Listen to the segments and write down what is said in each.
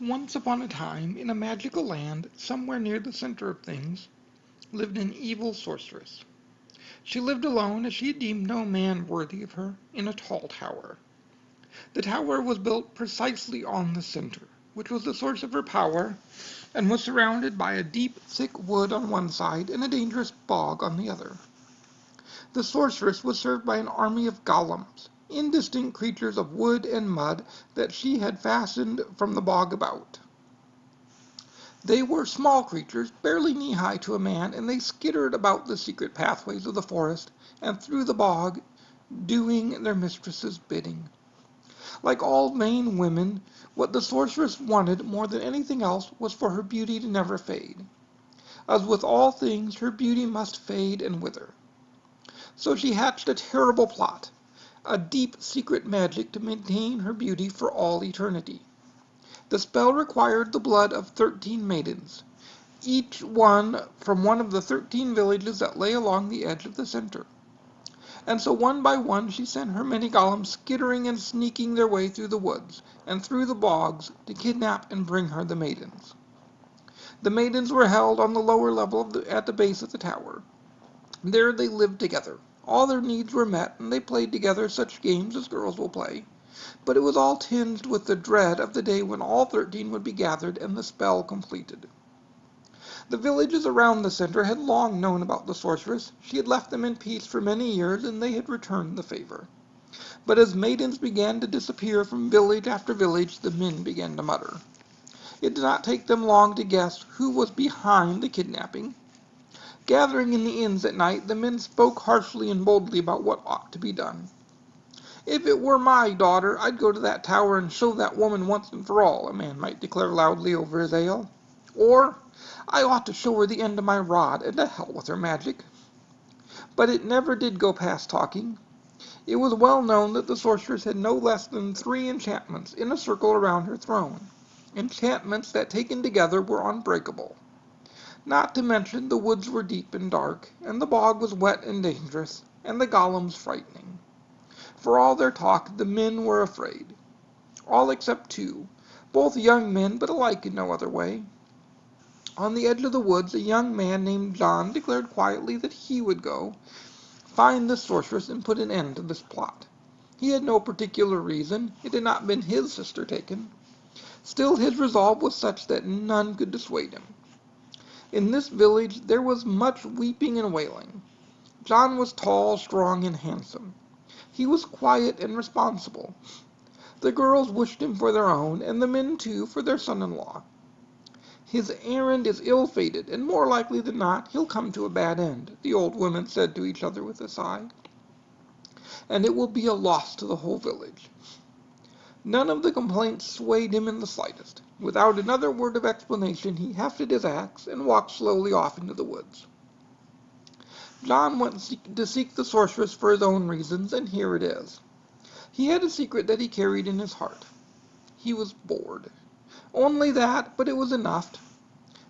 Once upon a time, in a magical land, somewhere near the center of things, lived an evil sorceress. She lived alone, as she deemed no man worthy of her, in a tall tower. The tower was built precisely on the center, which was the source of her power, and was surrounded by a deep, thick wood on one side and a dangerous bog on the other. The sorceress was served by an army of golems, indistinct creatures of wood and mud that she had fastened from the bog about. They were small creatures, barely knee-high to a man, and they skittered about the secret pathways of the forest and through the bog, doing their mistress's bidding. Like all vain women, what the sorceress wanted more than anything else was for her beauty to never fade. As with all things, her beauty must fade and wither. So she hatched a terrible plot, a deep secret magic to maintain her beauty for all eternity. The spell required the blood of 13 maidens, each one from one of the 13 villages that lay along the edge of the center. And so one by one she sent her many golems skittering and sneaking their way through the woods and through the bogs to kidnap and bring her the maidens. The maidens were held on the lower level at the base of the tower. There they lived together. All their needs were met, and they played together such games as girls will play. But it was all tinged with the dread of the day when all 13 would be gathered and the spell completed. The villages around the center had long known about the sorceress. She had left them in peace for many years, and they had returned the favor. But as maidens began to disappear from village after village, the men began to mutter. It did not take them long to guess who was behind the kidnapping. Gathering in the inns at night, the men spoke harshly and boldly about what ought to be done. "If it were my daughter, I'd go to that tower and show that woman once and for all," a man might declare loudly over his ale. Or, "I ought to show her the end of my rod, and to hell with her magic." But it never did go past talking. It was well known that the sorceress had no less than 3 enchantments in a circle around her throne, enchantments that taken together were unbreakable. Not to mention the woods were deep and dark, and the bog was wet and dangerous, and the golems frightening. For all their talk, the men were afraid. All except 2, both young men, but alike in no other way. On the edge of the woods, a young man named John declared quietly that he would go, find the sorceress, and put an end to this plot. He had no particular reason. It had not been his sister taken. Still his resolve was such that none could dissuade him. In this village there was much weeping and wailing. John was tall, strong, and handsome. He was quiet and responsible. The girls wished him for their own, and the men too for their son-in-law. "His errand is ill-fated, and more likely than not he'll come to a bad end," the old women said to each other with a sigh. "And it will be a loss to the whole village." None of the complaints swayed him in the slightest. Without another word of explanation he hefted his axe and walked slowly off into the woods. John went to seek the sorceress for his own reasons, and here it is. He had a secret that he carried in his heart. He was bored. Only that, but it was enough.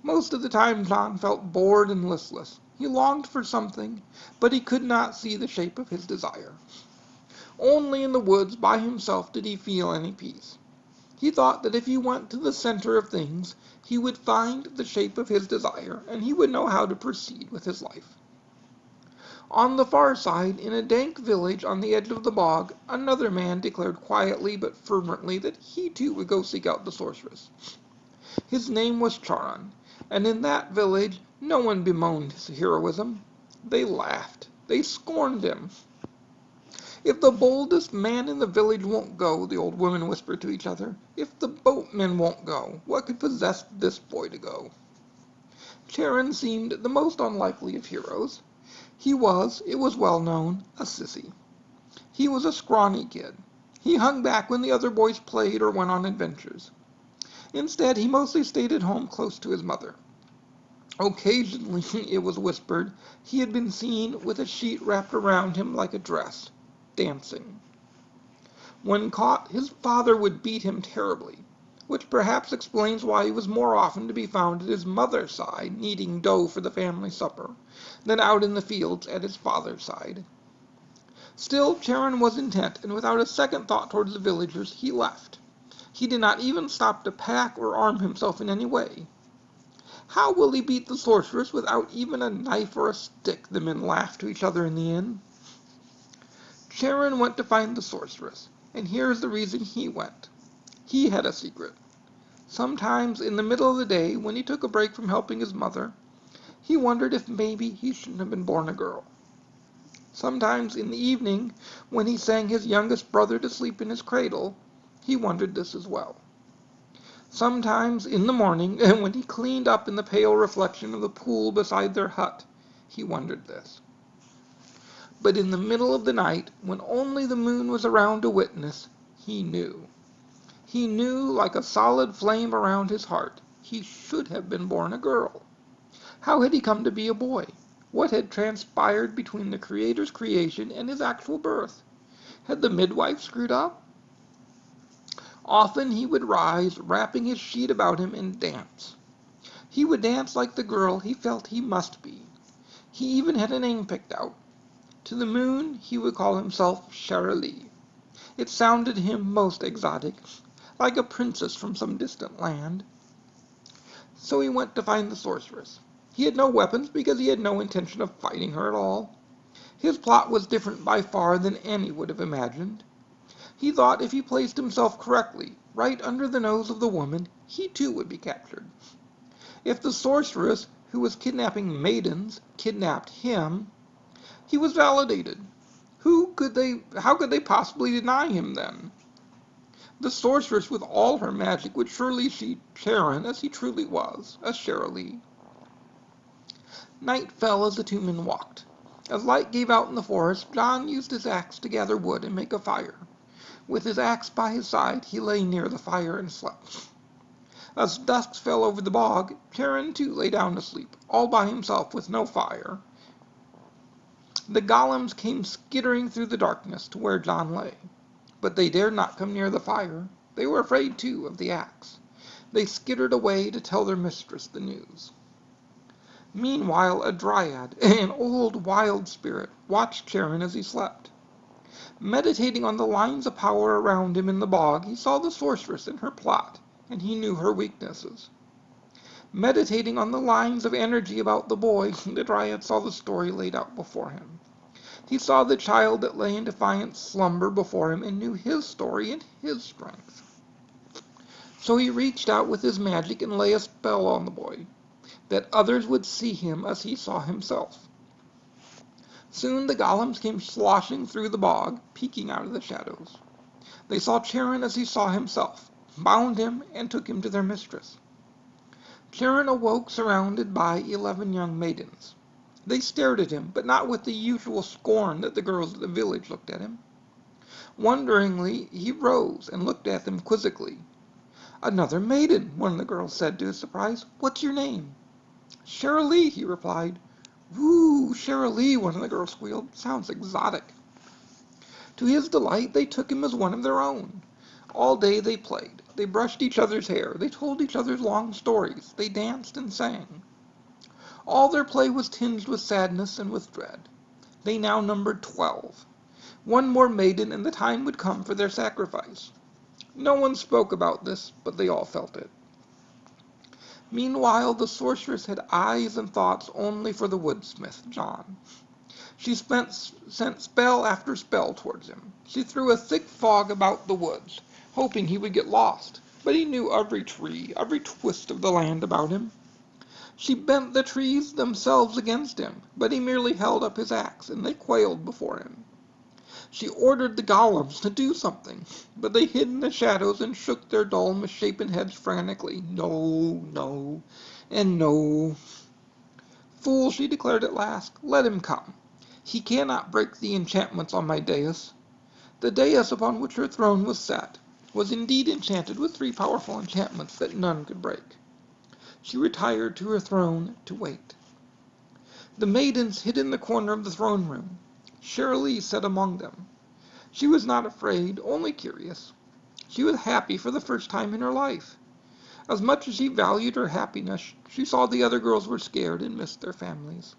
Most of the time John felt bored and listless. He longed for something, but he could not see the shape of his desire. Only in the woods by himself did he feel any peace. He thought that if he went to the center of things, he would find the shape of his desire, and he would know how to proceed with his life. On the far side, in a dank village on the edge of the bog, another man declared quietly but fervently that he too would go seek out the sorceress. His name was Charon, and in that village no one bemoaned his heroism. They laughed. They scorned him. "If the boldest man in the village won't go," the old women whispered to each other, "if the boatmen won't go, what could possess this boy to go?" Charon seemed the most unlikely of heroes. He was, it was well known, a sissy. He was a scrawny kid. He hung back when the other boys played or went on adventures. Instead, he mostly stayed at home close to his mother. Occasionally, it was whispered, he had been seen with a sheet wrapped around him like a dress, dancing. When caught, his father would beat him terribly, which perhaps explains why he was more often to be found at his mother's side, kneading dough for the family supper, than out in the fields at his father's side. Still, Charon was intent, and without a second thought towards the villagers, he left. He did not even stop to pack or arm himself in any way. How will he beat the sorceress without even a knife or a stick? The men laughed to each other in the inn. Charon went to find the sorceress, and here is the reason he went. He had a secret. Sometimes in the middle of the day, when he took a break from helping his mother, he wondered if maybe he shouldn't have been born a girl. Sometimes in the evening, when he sang his youngest brother to sleep in his cradle, he wondered this as well. Sometimes in the morning, when he cleaned up in the pale reflection of the pool beside their hut, he wondered this. But in the middle of the night, when only the moon was around to witness, he knew. He knew, like a solid flame around his heart, he should have been born a girl. How had he come to be a boy? What had transpired between the Creator's creation and his actual birth? Had the midwife screwed up? Often he would rise, wrapping his sheet about him, and dance. He would dance like the girl he felt he must be. He even had a name picked out. To the moon he would call himself Sharalee. It sounded to him most exotic, like a princess from some distant land. So he went to find the sorceress. He had no weapons because he had no intention of fighting her at all. His plot was different by far than any would have imagined. He thought if he placed himself correctly, right under the nose of the woman, he too would be captured. If the sorceress, who was kidnapping maidens, kidnapped him, he was validated. How could they possibly deny him then? The sorceress with all her magic would surely see Charon as he truly was, a Sharalee. Night fell as the two men walked. As light gave out in the forest, John used his axe to gather wood and make a fire. With his axe by his side, he lay near the fire and slept. As dusk fell over the bog, Charon too lay down to sleep, all by himself with no fire. The golems came skittering through the darkness to where John lay. But they dared not come near the fire. They were afraid, too, of the axe. They skittered away to tell their mistress the news. Meanwhile, a dryad, an old wild spirit, watched Charon as he slept. Meditating on the lines of power around him in the bog, he saw the sorceress in her plot, and he knew her weaknesses. Meditating on the lines of energy about the boy, the dryad saw the story laid out before him. He saw the child that lay in defiant slumber before him and knew his story and his strength. So he reached out with his magic and lay a spell on the boy, that others would see him as he saw himself. Soon the golems came sloshing through the bog, peeking out of the shadows. They saw Charon as he saw himself, bound him, and took him to their mistress. Charon awoke surrounded by 11 young maidens. They stared at him, but not with the usual scorn that the girls of the village looked at him. Wonderingly, he rose and looked at them quizzically. "Another maiden," one of the girls said to his surprise. "What's your name?" "Sharalee," he replied. "Woo, Sharalee," one of the girls squealed. "Sounds exotic." To his delight, they took him as one of their own. All day they played. They brushed each other's hair. They told each other long stories. They danced and sang. All their play was tinged with sadness and with dread. They now numbered 12. One more maiden, and the time would come for their sacrifice. No one spoke about this, but they all felt it. Meanwhile, the sorceress had eyes and thoughts only for the woodsmith, John. She sent spell after spell towards him. She threw a thick fog about the woods, hoping he would get lost, but he knew every tree, every twist of the land about him. She bent the trees themselves against him, but he merely held up his axe, and they quailed before him. She ordered the golems to do something, but they hid in the shadows and shook their dull, misshapen heads frantically. No, no, and no. "Fool," she declared at last, "let him come. He cannot break the enchantments on my dais." The dais upon which her throne was set was indeed enchanted with 3 powerful enchantments that none could break. She retired to her throne to wait. The maidens hid in the corner of the throne room. Sharalee sat among them. She was not afraid, only curious. She was happy for the first time in her life. As much as she valued her happiness, she saw the other girls were scared and missed their families.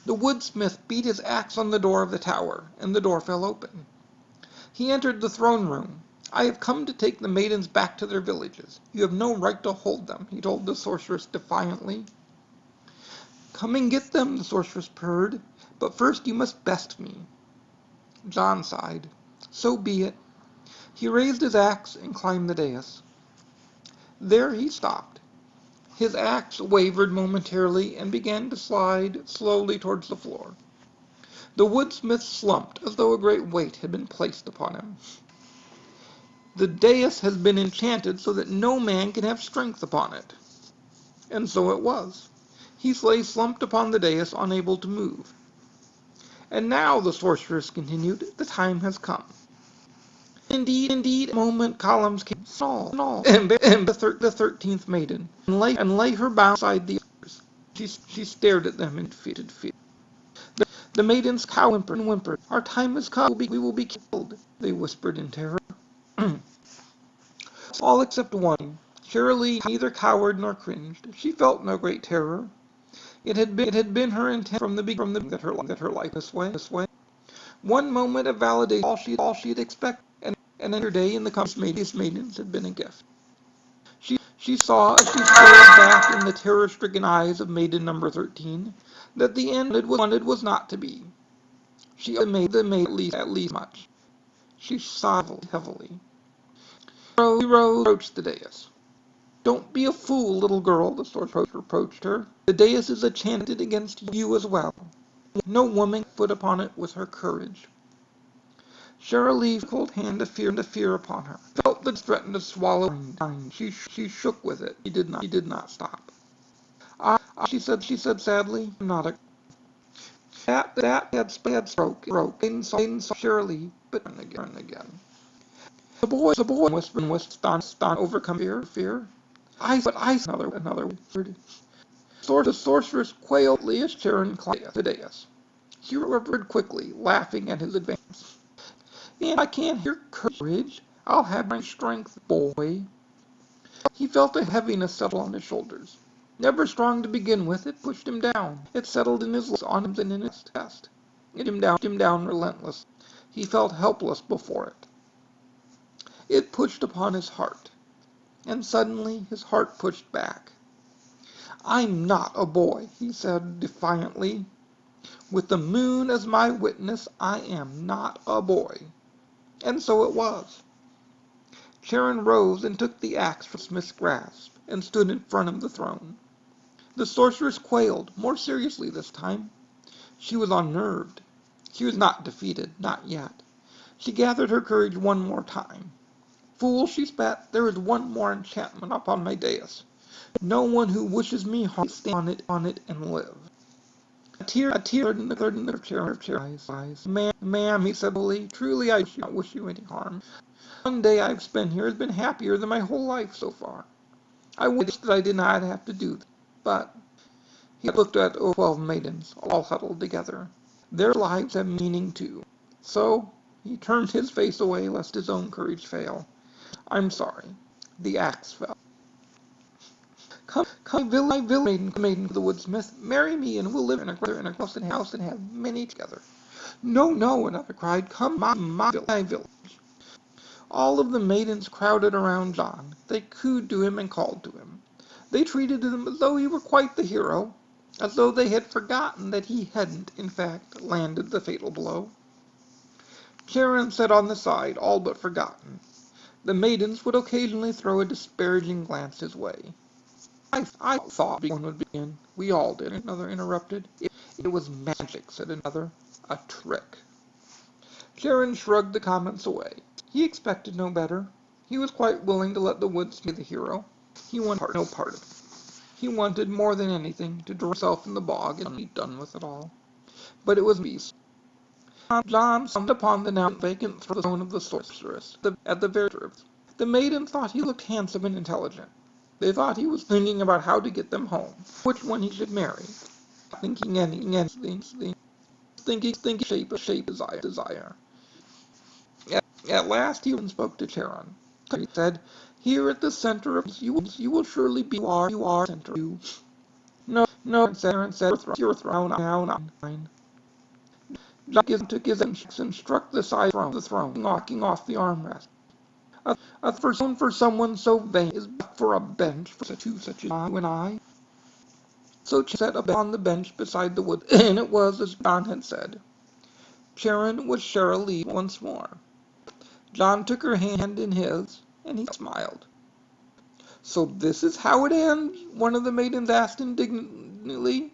The woodsmith beat his axe on the door of the tower, and the door fell open. He entered the throne room. I have come to take the maidens back to their villages. You have no right to hold them, he told the sorceress defiantly. Come and get them, the sorceress purred, but first you must best me. John sighed. So be it. He raised his axe and climbed the dais. There he stopped. His axe wavered momentarily and began to slide slowly towards the floor. The woodsmith slumped as though a great weight had been placed upon him. The dais has been enchanted so that no man can have strength upon it. And so it was. He lay slumped upon the dais, unable to move. And now, the sorceress continued, the time has come. Indeed, a moment columns came small, and the 13th maiden, and lay her bound beside the others. She stared at them in defeated fear. The maidens cowed and whimpered. Our time has come, we will be killed, they whispered in terror. All except one. Shirley neither cowered nor cringed. She felt no great terror. It had been her intent from the beginning that her life this way. One moment of validation, all she had expected, and another day in the company of these maidens had been a gift. She saw, as she stared back in the terror-stricken eyes of maiden number 13, that the end wanted was not to be. She made the maid at least much. She sighed heavily. She approached the dais. Don't be a fool, little girl, the sorceress reproached her. The dais is enchanted against you as well. No woman put upon it with her courage. Shirley's cold hand of fear upon her. Felt that threatened to swallow her. She shook with it. She did not stop. She said sadly, I'm not a... That had broke. Saw Shirley, but again. The boy whispered, stunned, overcome fear. I another word. The sorceress quailed as Sharon climbed the dais. She recovered quickly, laughing at his advance. And I can't hear courage. I'll have my strength, boy. He felt a heaviness settle on his shoulders. Never strong to begin with, it pushed him down. It settled in his legs, on him and in his chest. It him down relentless. He felt helpless before it. It pushed upon his heart. And suddenly his heart pushed back. I'm not a boy, he said defiantly. With the moon as my witness, I am not a boy. And so it was. Sharon rose and took the axe from Smith's grasp, and stood in front of the throne. The sorceress quailed, more seriously this time. She was unnerved. She was not defeated, not yet. She gathered her courage one more time. Fool, she spat, there is one more enchantment upon my dais. No one who wishes me harm can stand on it and live. A tear in the chair eyes. Ma'am, he said slowly, truly I do not wish you any harm. One day I've spent here has been happier than my whole life so far. I wish that I did not have to do that, but he looked at 12 maidens, all huddled together. Their lives have meaning too. So he turned his face away lest his own courage fail. I'm sorry. The axe fell. Come, my village, maiden, the woodsmith. Marry me, and we'll live in a house and have many together. No, another cried. Come, my village. All of the maidens crowded around John. They cooed to him and called to him. They treated him as though he were quite the hero, as though they had forgotten that he hadn't, in fact, landed the fatal blow. Sharon sat on the side, all but forgotten. The maidens would occasionally throw a disparaging glance his way. I thought one would begin. We all did, another interrupted. It was magic, said another. A trick. Sharon shrugged the comments away. He expected no better. He was quite willing to let the woods be the hero. He wanted no part of it. He wanted more than anything to draw himself in the bog and be done with it all. But it was beast. John summoned upon the now vacant throne of the sorceress at the very surface. The maiden thought he looked handsome and intelligent. They thought he was thinking about how to get them home, which one he should marry. Thinking anything, thinking shape desire. At last he spoke to Charon. He said, here at the center of you will surely be you are center. You. No, Charon said, your throne now mine. John took his axe and struck the side of the throne, knocking off the armrest. A throne for someone so vain is but for a bench for such as you and I. So Sharon sat upon the bench beside the wood, and it was as John had said. Sharon was Cheryl Lee once more. John took her hand in his, and he smiled. "So this is how it ends?" one of the maidens asked indignantly.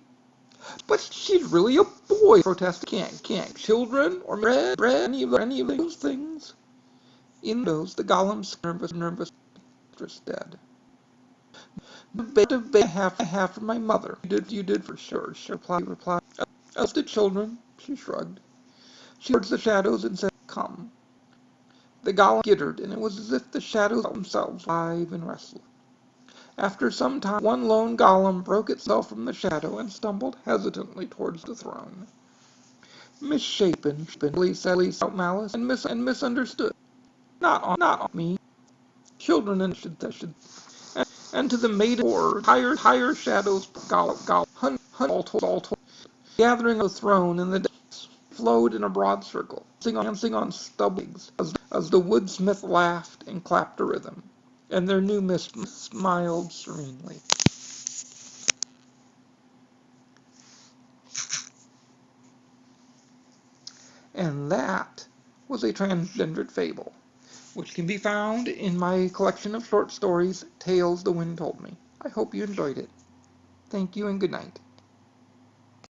"But she's really a boy," protested. Can't children or bread, any of those things." In those, the golem said, nervous, dead. "The baby I have for my mother. You did for sure," she replied. "As to children," she shrugged. She towards the shadows and said, "Come." The golem gittered, and it was as if the shadows themselves were alive and restless. After some time, one lone golem broke itself from the shadow and stumbled hesitantly towards the throne. "Misshapen," said Malice, and misunderstood. Not on me. Children and and to the maiden or higher shadows, hunt all told, gathering of the throne in the depths, flowed in a broad circle, dancing on stubble legs, as the woodsmith laughed and clapped a rhythm, and their new mistress smiled serenely. And that was a transgendered fable, which can be found in my collection of short stories, Tales the Wind Told Me. I hope you enjoyed it. Thank you and good night.